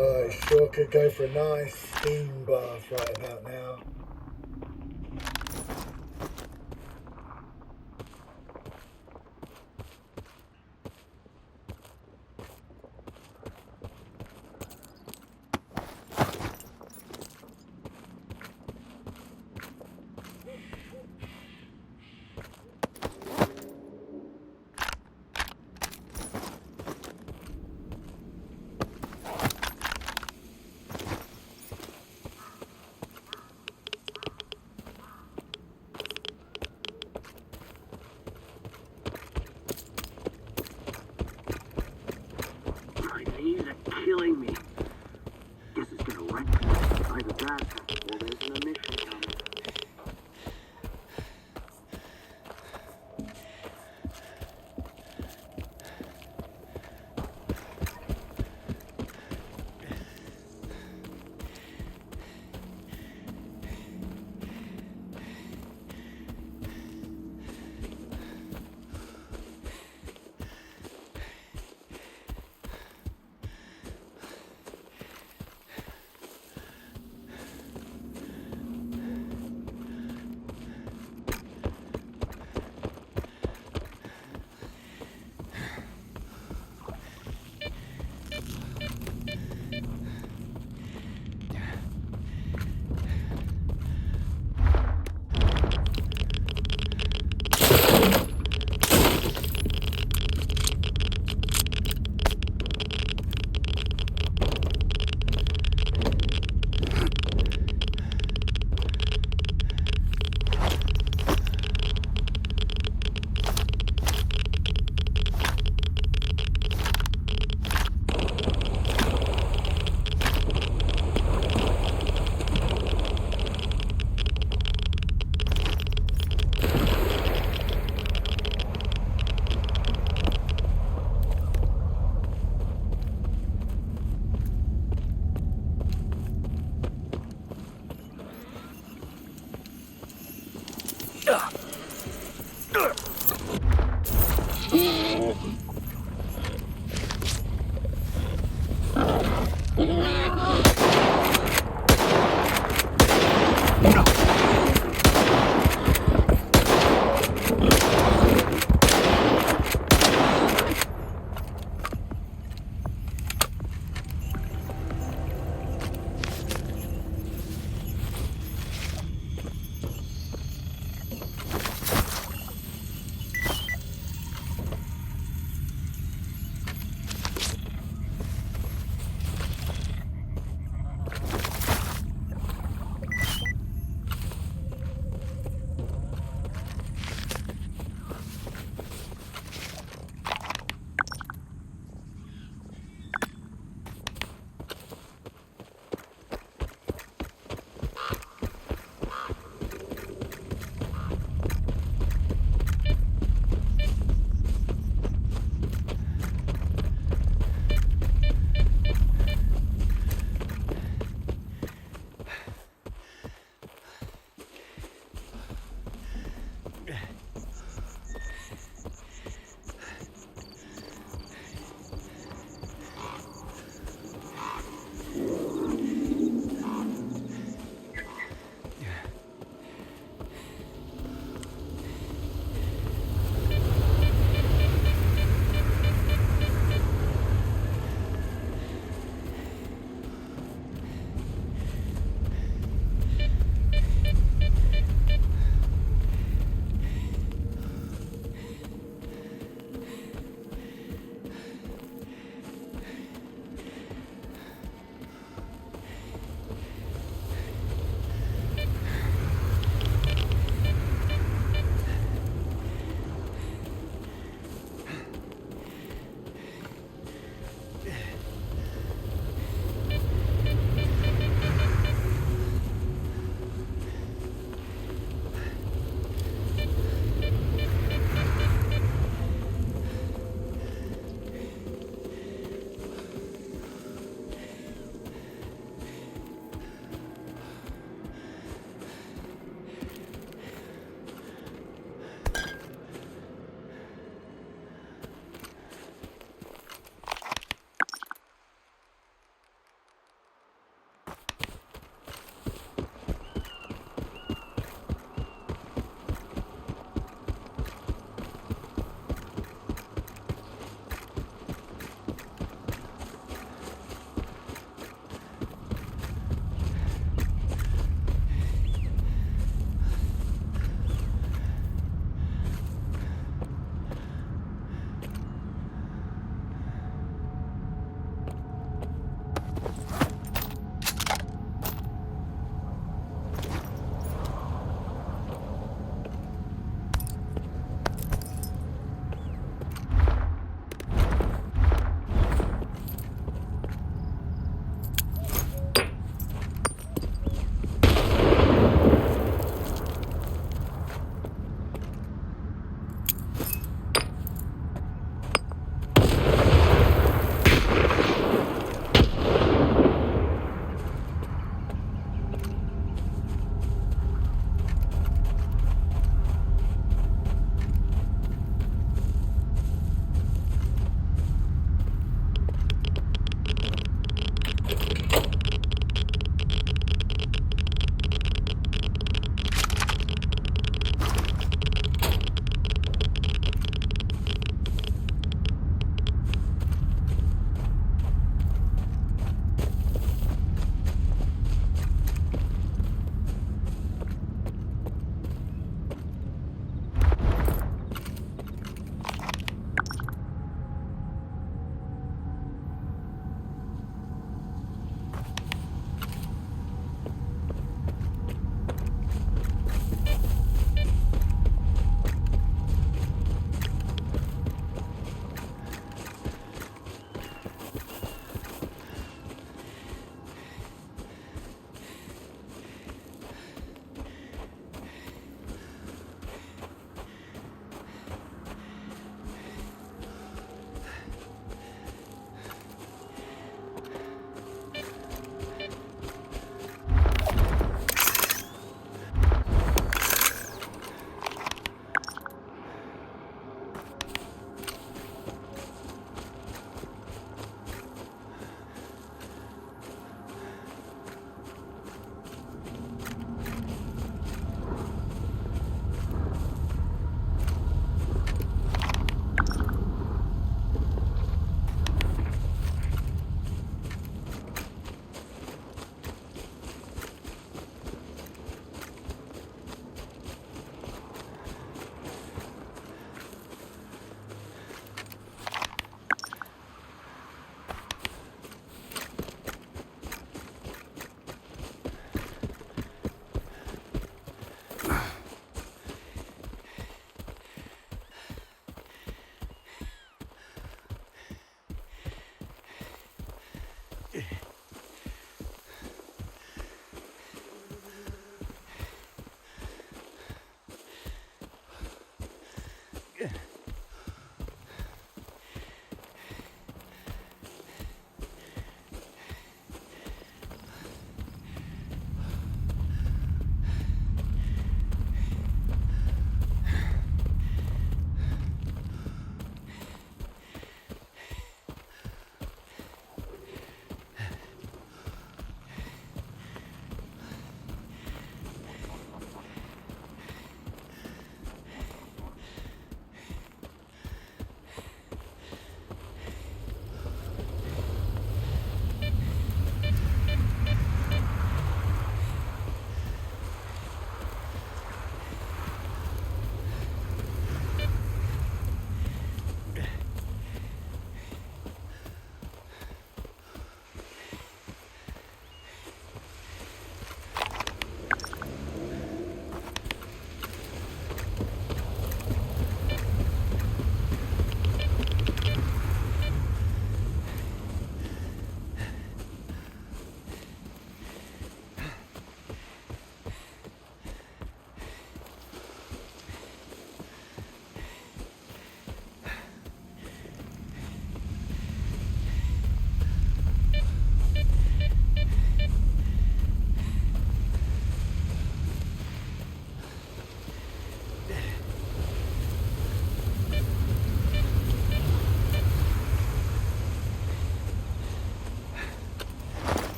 I sure could go for a nice steam bath right about now.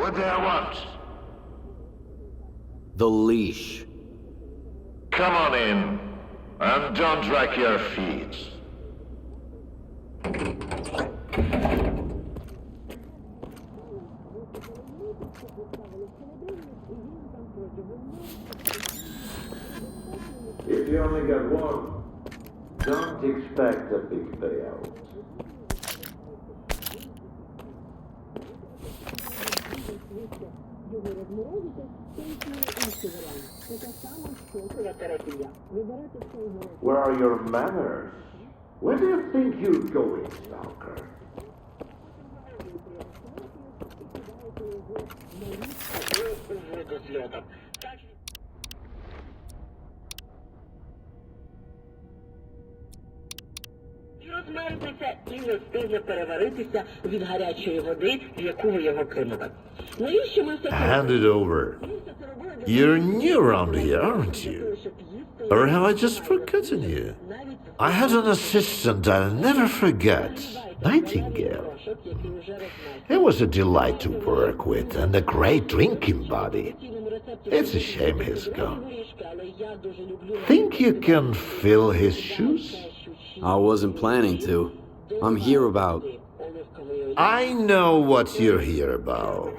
What do I want? The leash. Come on in, and don't drag your feet. If you only got one, don't expect a big payout. Where are your manners? Where do you think you're going, S.T.A.L.K.E.R? Розмерзнеться і не встигне переваритися від гарячої води, в яку ви його кинули. Навіщо ми все це Hand it over. You're new around here, aren't you? Or have I just forgotten you? I had an assistant I'll never forget, Nightingale. He was a delight to work with and a great drinking buddy. It's a shame he's gone. Think you can fill his shoes? I wasn't planning to. I'm here about... I know what you're here about.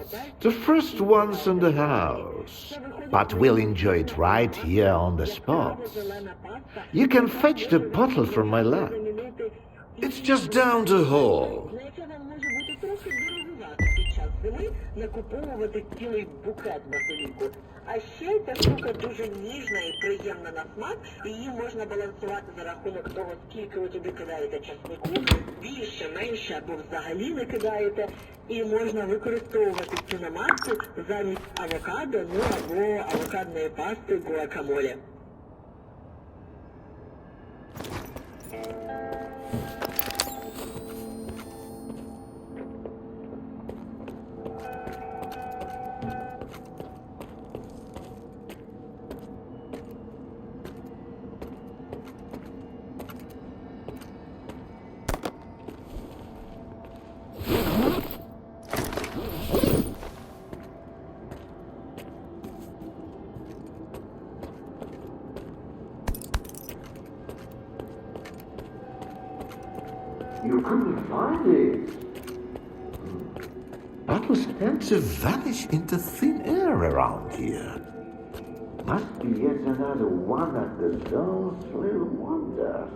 The first ones in the house. But we'll enjoy it right here on the spot. You can fetch the bottle from my lab. It's just down the hall. накуповувати цілий букет базиліку. А ще ця штука дуже ніжна і приємна на смак, і її можна балансувати за рахунок того, скільки ви туди кидаєте часнику, більше, менше або взагалі не кидаєте, і можна використовувати цю намазку замість авокадо, ну або авокадної пасти гуакамоле. You couldn't find it. Bottles tend to vanish into thin air around here. Must be yet another one of the zone's little wonders.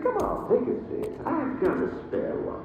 Come on, take a seat. I've got a spare one.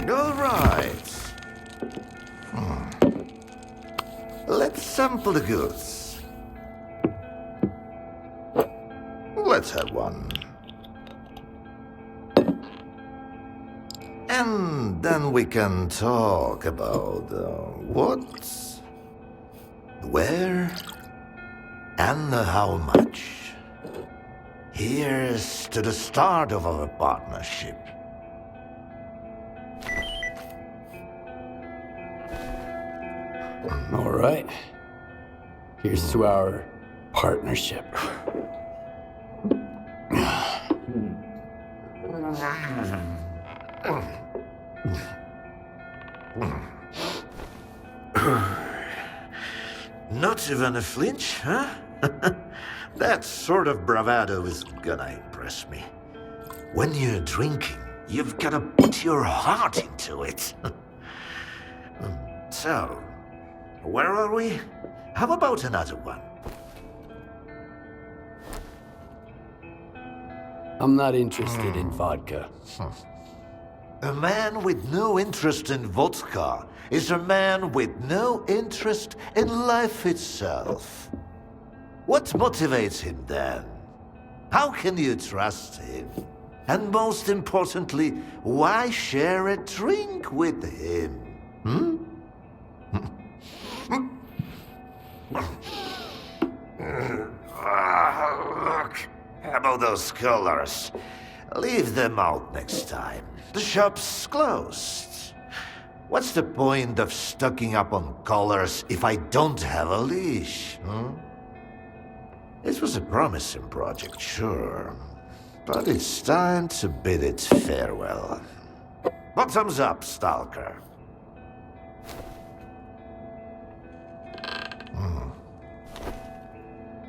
All right. Let's sample the goods. Let's have one. And then we can talk about what, where, and how much. Here's to the start of our partnership. All right. Here's to our partnership. Not even a flinch, huh? That sort of bravado is gonna impress me. When you're drinking, you've gotta put your heart into it. So, where are we? How about another one? I'm not interested in vodka. A man with no interest in vodka is a man with no interest in life itself. What motivates him then? How can you trust him? And most importantly, why share a drink with him? Look, how about those colors? Leave them out next time. The shop's closed. What's the point of stocking up on colors if I don't have a leash? It was a promising project, sure. But it's time to bid it farewell. Bottoms up, Stalker.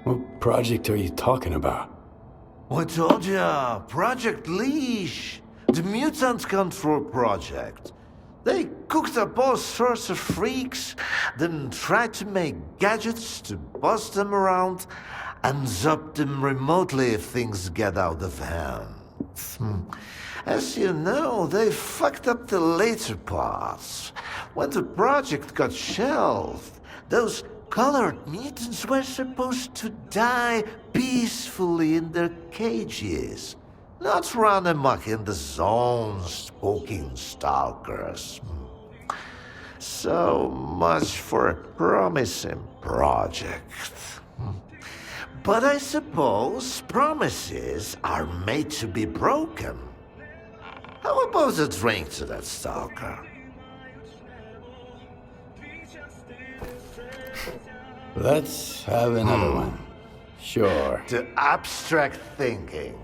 What project are you talking about? I told ya, Project Leash. The mutant control project. They cooked up all sorts of freaks, then tried to make gadgets to boss them around and zap them remotely if things get out of hand. As you know, they fucked up the later parts. When the project got shelved, those colored mutants were supposed to die peacefully in their cages, not run amok in the zones poking stalkers. So much for a promising project. But I suppose promises are made to be broken. How about a drink to that stalker? Let's have another one. Sure. To abstract thinking.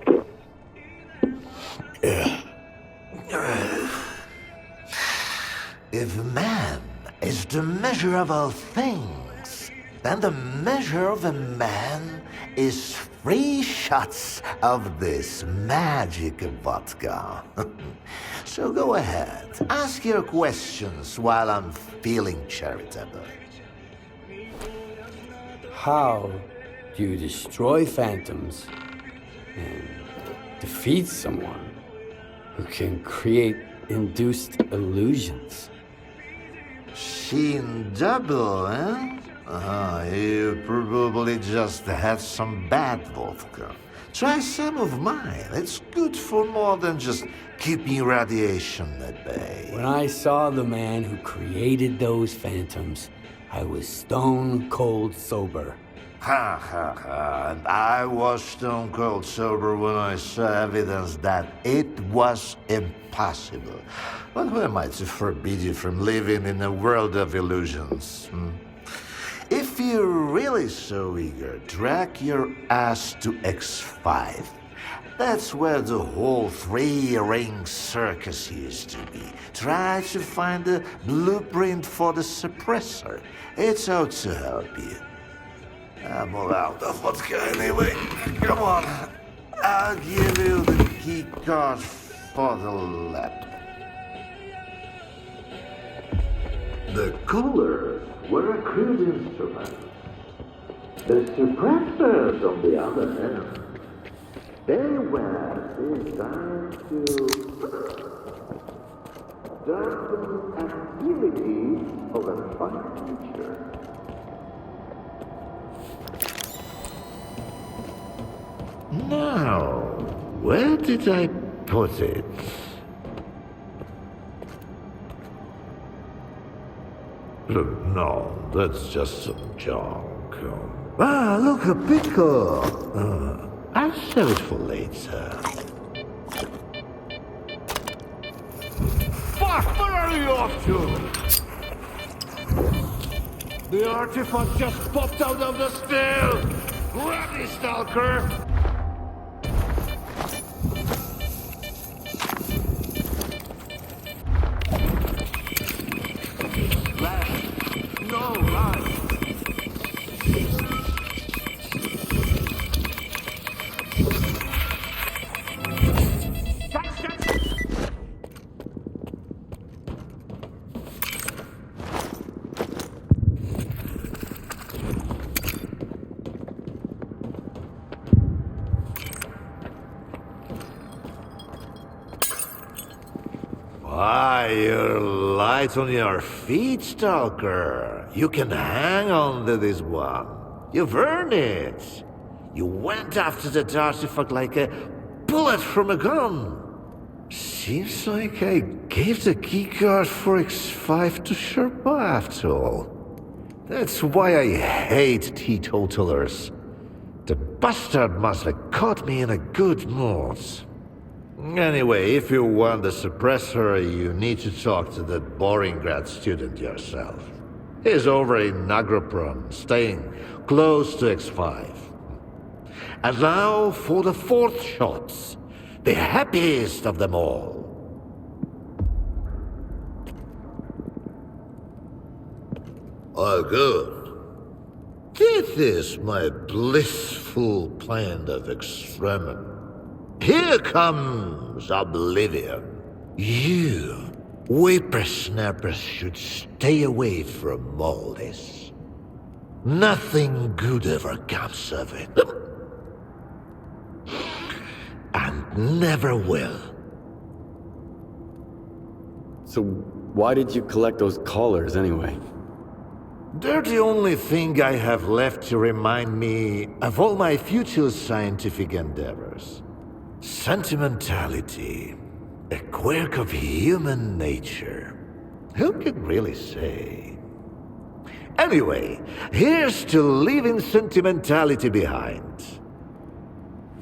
If man is the measure of all things, then the measure of a man is 3 shots of this magic vodka. So go ahead, ask your questions while I'm feeling charitable. How do you destroy phantoms and defeat someone who can create induced illusions? Seen double, eh? You probably just had some bad vodka. Try some of mine. It's good for more than just keeping radiation at bay. When I saw the man who created those phantoms, I was stone cold sober. Ha ha ha. And I was stone cold sober when I saw evidence that it was impossible. But who am I to forbid you from living in a world of illusions? If you're really so eager, drag your ass to X5. That's where the whole 3-ring circus used to be. Try to find the blueprint for the suppressor. It's out to help you. I'm all out of vodka anyway. Come on. I'll give you the key card for the lab. The colors were a crude instrument. The suppressors, on the other hand, they were designed to darken activity of a fine feature. Now, where did I put it? Look, no, that's just some junk. Ah, look, a pickle! I'll save it for later. Fuck, where are you off to? The artifact just popped out of the stair! Ready, Stalker! Ah, you're light on your feet, Stalker. You can hang on to this one. You've earned it. You went after that artifact like a bullet from a gun. Seems like I gave the keycard for X5 to Sherpa after all. That's why I hate teetotalers. The bastard must have caught me in a good mood. Anyway, if you want the suppressor, you need to talk to that boring grad student yourself. He's over in Agroprom, staying close to X5. And now for the fourth shot, the happiest of them all. Oh, good. This is my blissful plan of experiment. Here comes oblivion. You, whippersnappers, should stay away from all this. Nothing good ever comes of it. And never will. So why did you collect those collars anyway? They're the only thing I have left to remind me of all my future scientific endeavors. Sentimentality, a quirk of human nature. Who could really say? Anyway, here's to leaving sentimentality behind.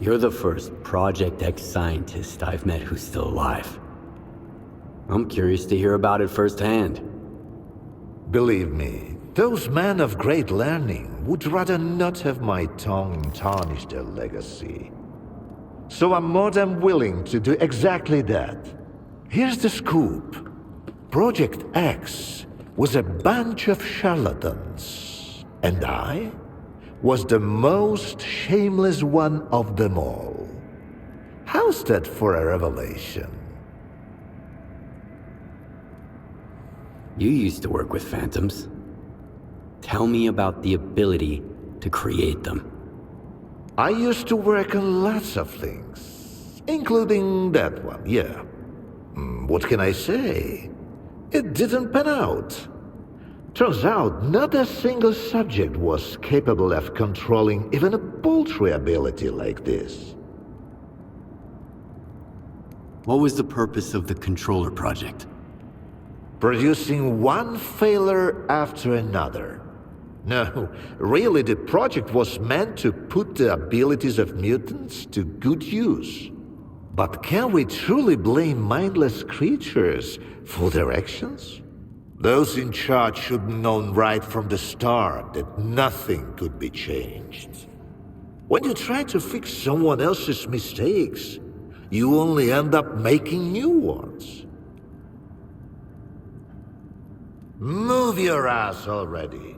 You're the first Project X scientist I've met who's still alive. I'm curious to hear about it firsthand. Believe me, those men of great learning would rather not have my tongue tarnish their legacy. So I'm more than willing to do exactly that. Here's the scoop. Project X was a bunch of charlatans, and I was the most shameless one of them all. How's that for a revelation? You used to work with phantoms. Tell me about the ability to create them. I used to work on lots of things, including that one, yeah. What can I say? It didn't pan out. Turns out not a single subject was capable of controlling even a paltry ability like this. What was the purpose of the controller project? Producing one failure after another. No, really the project was meant to put the abilities of mutants to good use. But can we truly blame mindless creatures for their actions? Those in charge should have known right from the start that nothing could be changed. When you try to fix someone else's mistakes, you only end up making new ones. Move your ass already.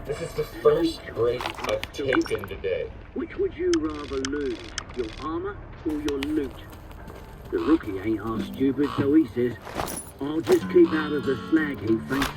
This is the first race I've taken today. Which would you rather lose, your armor or your loot? The rookie ain't half stupid, so he says, I'll just keep out of the slag heap, thanks.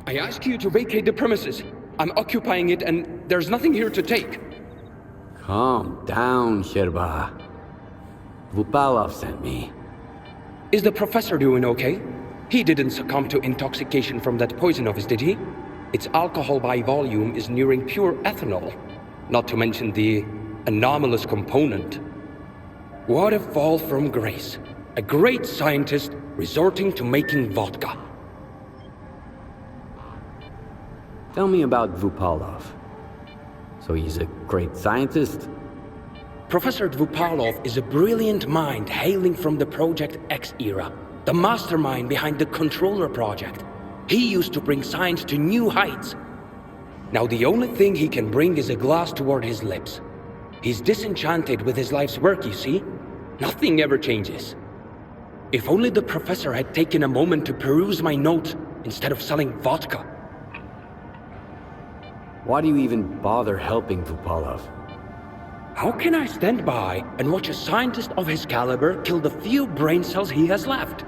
I ask you to vacate the premises. I'm occupying it and there's nothing here to take. Calm down, Sherba. Vupalov sent me. Is the professor doing okay? He didn't succumb to intoxication from that poison of his, did he? Its alcohol by volume is nearing pure ethanol. Not to mention the anomalous component. What a fall from grace. A great scientist resorting to making vodka. Tell me about Dvupalov. So he's a great scientist? Professor Dvupalov is a brilliant mind hailing from the Project X era, the mastermind behind the Controller project. He used to bring science to new heights. Now the only thing he can bring is a glass toward his lips. He's disenchanted with his life's work, you see? Nothing ever changes. If only the professor had taken a moment to peruse my notes instead of selling vodka. Why do you even bother helping Dvupalov? How can I stand by and watch a scientist of his caliber kill the few brain cells he has left?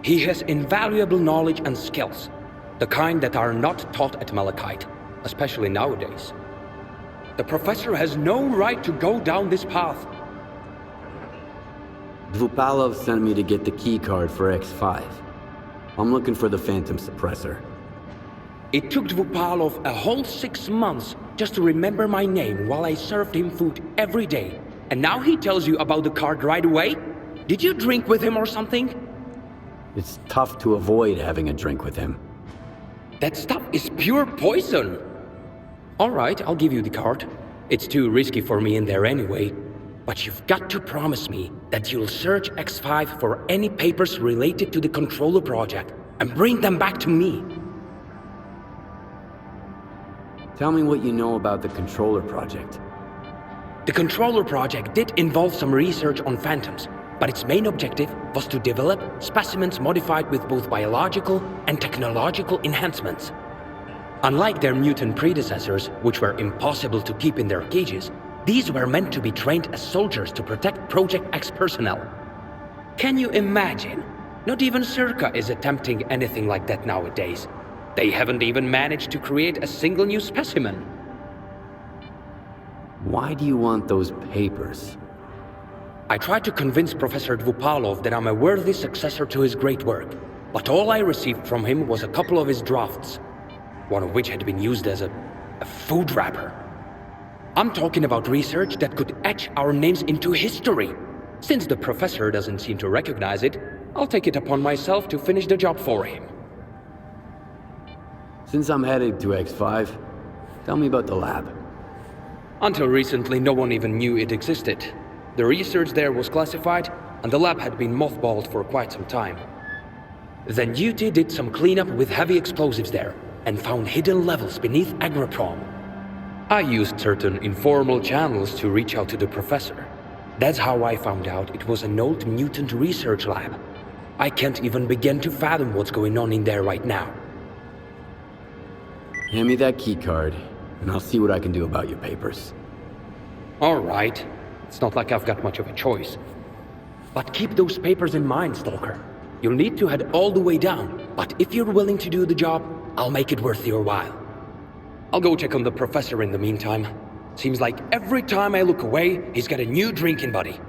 He has invaluable knowledge and skills, the kind that are not taught at Malachite, especially nowadays. The professor has no right to go down this path. Dvupalov sent me to get the key card for X5. I'm looking for the phantom suppressor. It took Dvupalov a whole 6 months just to remember my name while I served him food every day. And now he tells you about the card right away? Did you drink with him or something? It's tough to avoid having a drink with him. That stuff is pure poison. All right, I'll give you the card. It's too risky for me in there anyway. But you've got to promise me that you'll search X5 for any papers related to the Controller project and bring them back to me. Tell me what you know about the Controller project. The Controller project did involve some research on phantoms, but its main objective was to develop specimens modified with both biological and technological enhancements. Unlike their mutant predecessors, which were impossible to keep in their cages, these were meant to be trained as soldiers to protect Project X personnel. Can you imagine? Not even S.T.A.L.K.E.R is attempting anything like that nowadays. They haven't even managed to create a single new specimen. Why do you want those papers? I tried to convince Professor Dvupalov that I'm a worthy successor to his great work, but all I received from him was a couple of his drafts, one of which had been used as a food wrapper. I'm talking about research that could etch our names into history. Since the professor doesn't seem to recognize it, I'll take it upon myself to finish the job for him. Since I'm headed to X5, tell me about the lab. Until recently, no one even knew it existed. The research there was classified, and the lab had been mothballed for quite some time. Then Duty did some cleanup with heavy explosives there, and found hidden levels beneath Agroprom. I used certain informal channels to reach out to the professor. That's how I found out it was an old mutant research lab. I can't even begin to fathom what's going on in there right now. Hand me that key card, and I'll see what I can do about your papers. All right. It's not like I've got much of a choice. But keep those papers in mind, Stalker. You'll need to head all the way down, but if you're willing to do the job, I'll make it worth your while. I'll go check on the professor in the meantime. Seems like every time I look away, he's got a new drinking buddy.